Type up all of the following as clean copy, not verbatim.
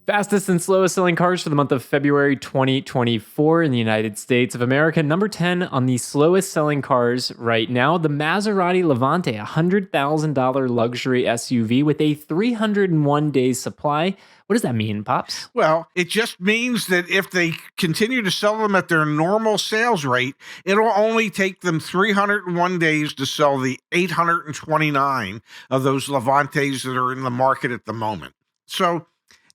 Fastest and slowest selling cars for the month of February 2024 in the United States of America. Number 10 on the slowest selling cars right now, the Maserati Levante, a $100,000 luxury SUV with a 301 days supply. What does that mean, Pops? Well, it just means that if they continue to sell them at their normal sales rate, it'll only take them 301 days to sell the 829 of those Levantes that are in the market at the moment.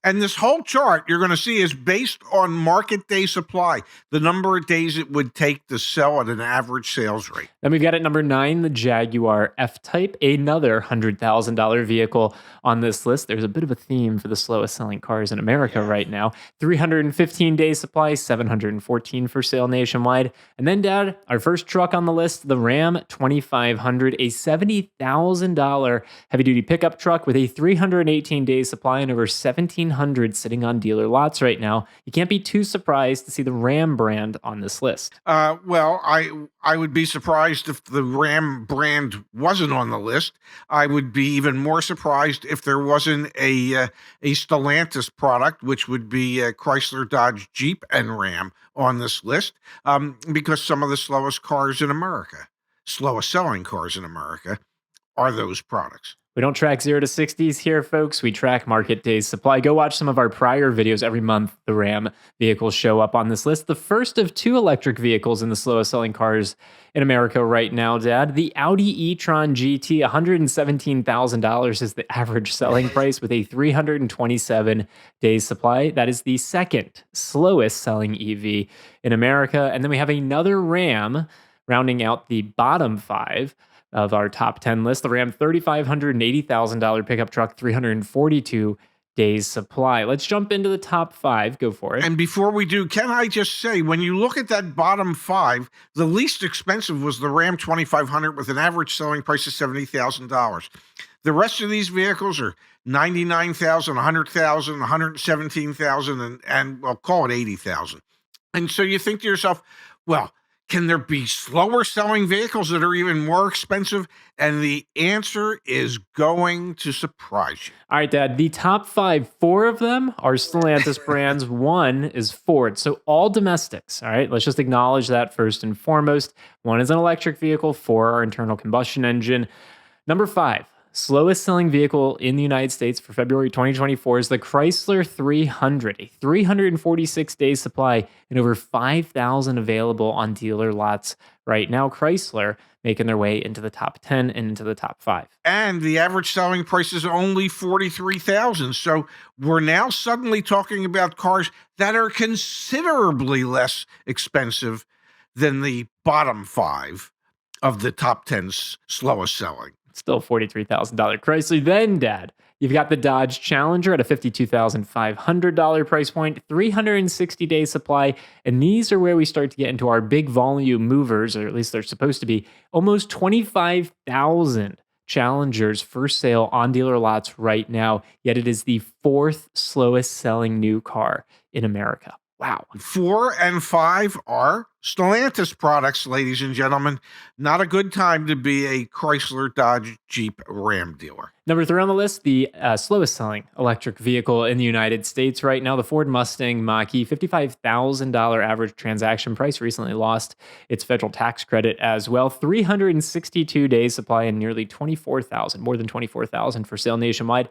And this whole chart you're going to see is based on market day supply, the number of days it would take to sell at an average sales rate. Then we've got at number 9, the Jaguar F-Type, another $100,000 vehicle on this list. There's a bit of a theme for the slowest selling cars in America right now. 315 days supply, 714 for sale nationwide. And then, Dad, our first truck on the list, the Ram 2500, a $70,000 heavy-duty pickup truck with a 318 days supply and over 1,700 sitting on dealer lots right now. You can't be too surprised to see the Ram brand on this list. Well, I would be surprised if the Ram brand wasn't on the list. I would be even more surprised if there wasn't a Stellantis product, which would be Chrysler, Dodge, Jeep, and Ram on this list, because some of the slowest selling cars in America are those products. We don't track 0 to 60s here, folks. We track market days supply. Go watch some of our prior videos. Every month, the Ram vehicles show up on this list. The first of 2 electric vehicles in the slowest selling cars in America right now, Dad. The Audi e-tron GT, $117,000 is the average selling price with a 327 days supply. That is the second slowest selling EV in America. And then we have another Ram rounding out the bottom 5 of our top 10 list, the Ram $3,580,000 pickup truck, 342 days supply. Let's jump into the top 5. Go for it. And before we do, can I just say, when you look at that bottom 5, the least expensive was the Ram 2500 with an average selling price of $70,000. The rest of these vehicles are $99,000, $100,000, $117,000, and we'll call it $80,000. And so you think to yourself, well, can there be slower selling vehicles that are even more expensive? And the answer is going to surprise you. All right, Dad, the top 5, 4 of them are Stellantis brands. 1 is Ford. So all domestics, all right? Let's just acknowledge that first and foremost. 1 is an electric vehicle, 4 are internal combustion engine. Number 5. Slowest selling vehicle in the United States for February 2024 is the Chrysler 300, a 346 days supply and over 5,000 available on dealer lots right now. Chrysler making their way into the top 10 and into the top 5. And the average selling price is only $43,000. So we're now suddenly talking about cars that are considerably less expensive than the bottom 5 of the top 10 slowest selling. Still $43,000 Chrysler. Then, Dad, you've got the Dodge Challenger at a $52,500 price point, 360 days supply. And these are where we start to get into our big volume movers, or at least they're supposed to be. Almost 25,000 Challengers for sale on dealer lots right now. Yet it is the 4th slowest selling new car in America. Wow. 4 and 5 are Stellantis products, ladies and gentlemen. Not a good time to be a Chrysler, Dodge, Jeep, Ram dealer. Number 3 on the list, the slowest selling electric vehicle in the United States right now, the Ford Mustang Mach-E, $55,000 average transaction price, recently lost its federal tax credit as well. 362 days supply and nearly 24,000, more than 24,000 for sale nationwide.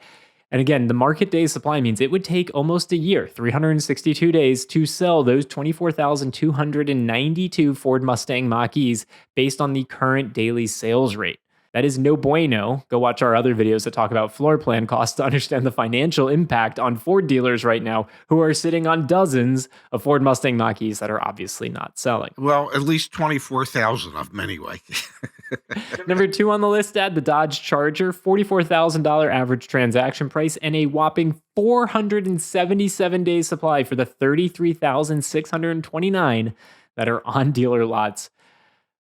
And again, the market day supply means it would take almost a year, 362 days, to sell those 24,292 Ford Mustang Mach-E's based on the current daily sales rate. That is no bueno. Go watch our other videos that talk about floor plan costs to understand the financial impact on Ford dealers right now who are sitting on dozens of Ford Mustang Mach-E's that are obviously not selling. Well, at least 24,000 of them anyway. Number 2 on the list, Dad, the Dodge Charger, $44,000 average transaction price and a whopping 477 days supply for the 33,629 that are on dealer lots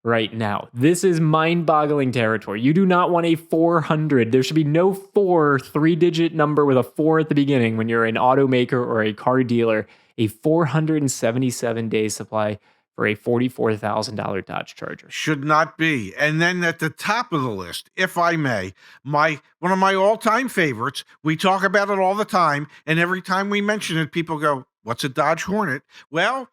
right now. This is mind-boggling territory. You do not want a 400. There should be no 3-digit number with a 4 at the beginning when you're an automaker or a car dealer. A 477 days supply for a $44,000 Dodge Charger. Should not be. And then at the top of the list, if I may, one of my all-time favorites, we talk about it all the time, and every time we mention it, people go, "What's a Dodge Hornet?" Well,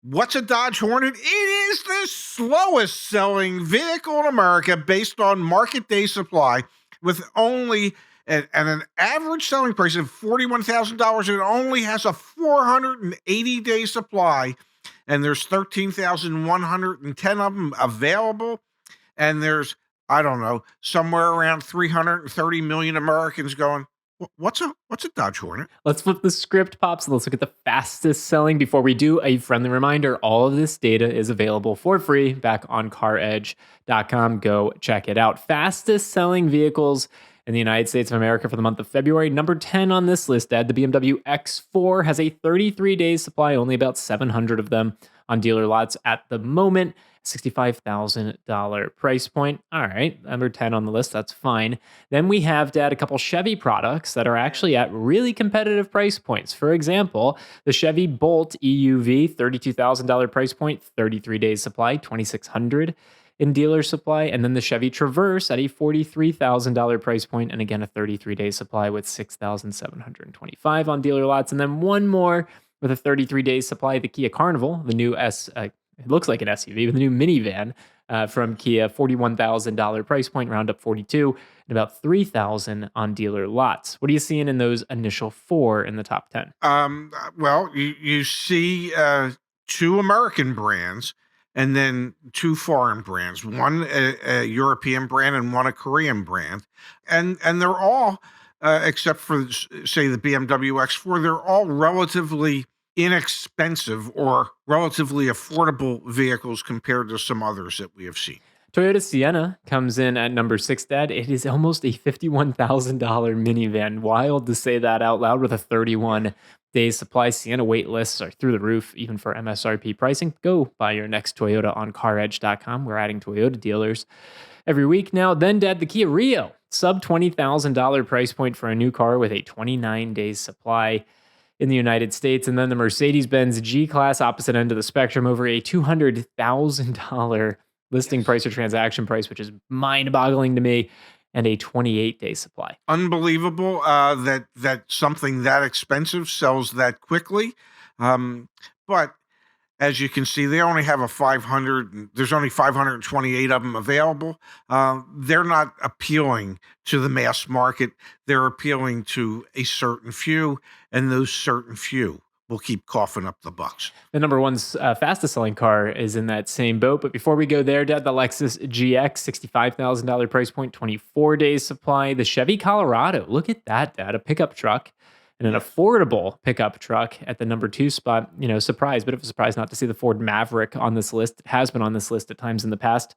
what's a Dodge Hornet? It is the slowest selling vehicle in America based on market day supply, with only an average selling price of $41,000. It only has a 480-day supply, and there's 13,110 of them available. And there's, I don't know, somewhere around 330 million Americans going, what's a Dodge Hornet? Let's flip the script, Pops, and let's look at the fastest selling. Before we do, a friendly reminder, all of this data is available for free back on CarEdge.com. Go check it out. Fastest selling vehicles in the United States of America for the month of February. Number 10 on this list, Ed, the BMW X4 has a 33-day supply, only about 700 of them on dealer lots at the moment. $65,000 price point. All right, number 10 on the list, that's fine. Then we have, Dad, a couple Chevy products that are actually at really competitive price points. For example, the Chevy Bolt EUV, $32,000 price point, 33 days supply, $2,600 in dealer supply. And then the Chevy Traverse at a $43,000 price point, and again, a 33-day supply with $6,725 on dealer lots. And then one more with a 33-day supply, the Kia Carnival, the new it looks like an SUV, with the new minivan from Kia, $41,000 price point, round up 42, and about 3,000 on dealer lots. What are you seeing in those initial four in the top 10? Well, you see two American brands and then two foreign brands, one a European brand and one a Korean brand. And they're all, except for, say, the BMW X4, they're all relatively inexpensive or relatively affordable vehicles compared to some others that we have seen. Toyota Sienna comes in at number 6, Dad. It is almost a $51,000 minivan. Wild to say that out loud, with a 31-day supply. Sienna wait lists are through the roof, even for MSRP pricing. Go buy your next Toyota on CarEdge.com. We're adding Toyota dealers every week now. Then, Dad, the Kia Rio, sub $20,000 price point for a new car with a 29-day supply in the United States. And then the Mercedes-Benz G-Class, opposite end of the spectrum, over a $200,000 listing price or transaction price, which is mind-boggling to me, and a 28-day supply. Unbelievable that something that expensive sells that quickly. But as you can see, they only have there's only 528 of them available. They're not appealing to the mass market. They're appealing to a certain few, and those certain few will keep coughing up the bucks. The number one's fastest selling car is in that same boat. But before we go there, Dad, the Lexus GX, $65,000 price point, 24 days supply. The Chevy Colorado, look at that, Dad, a pickup truck. And an affordable pickup truck at the number 2 spot. Bit of a surprise not to see the Ford Maverick on this list. It has been on this list at times in the past.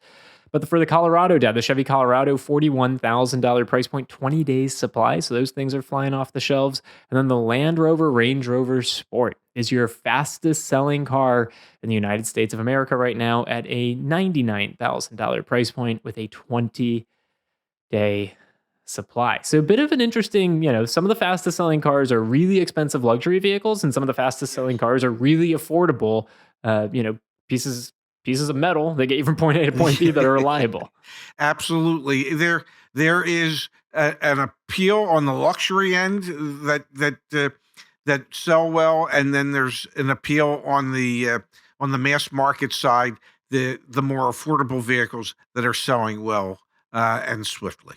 But for the Colorado, Dad, the Chevy Colorado, $41,000 price point, 20 days supply. So those things are flying off the shelves. And then the Land Rover Range Rover Sport is your fastest selling car in the United States of America right now at a $99,000 price point with a 20-day supply. So a bit of an interesting, some of the fastest selling cars are really expensive luxury vehicles, and some of the fastest selling cars are really affordable, pieces of metal that get you from point A to point B that are reliable. Absolutely. There is an appeal on the luxury end that sell well, and then there's an appeal on the mass market side, the more affordable vehicles that are selling well and swiftly.